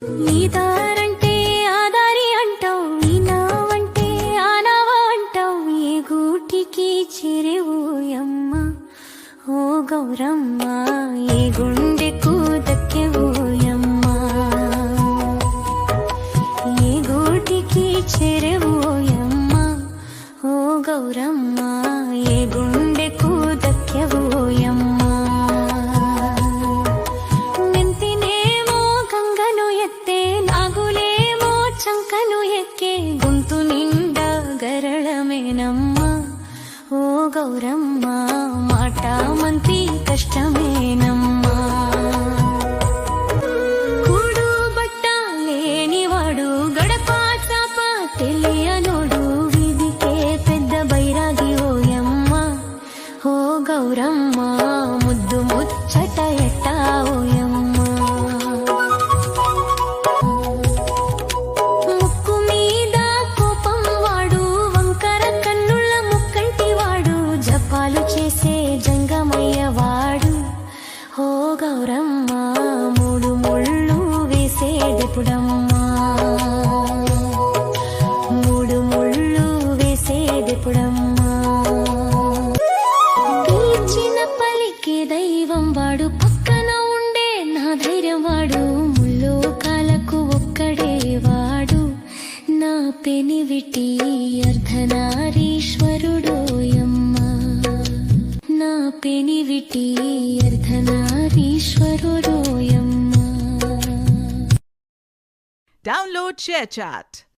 నీ దారంటే ఆదారి అంటావు, నీ నావంటే ఆనావ అంటావు, ఏ గూటికి చెరువుయమ్మ ఓ గౌరమ్మ, ఏ గుండెకు దక్కెవోయమ్మ, ఏ గూటికి చెరువుయమ్మ ఓ గౌరమ్మ, ఏ గుండెకు దక్కెవోయమ్మ. చంకను ఎక్కే గొంతు నిండా గరళమేనమ్మ ఓ గౌరమ్మ, మాట మంతి కష్టమేనమ్మా. కూడు బట్ట లేనివాడు గడప చాప తెలియనోడు, వీధికే పెద్ద బైరాగి ఓయమ్మ ఓ గౌరమ్మ, ముద్దు ముచ్చట ఎట్టా ఓయమ్మ. చేసే జంగమయ్యవాడు ఓ గౌరమ్మ, మూడు ముళ్ళు వేసేదెప్పుడమ్మా, మూడు ముళ్ళు వేసేదెప్పుడమ్మా. పిలిచిన పలికే దైవం వాడు, పక్కన ఉండే నా ధైర్యం వాడు, ముల్లోకాలకు ఒక్కడే వాడు, నా పెనివిటి అర్ధనారీశ్వరుడోయమ్మ, నా పెనివిటి అర్ధనారీశ్వరుడోయమ్మ. Download ShareChat.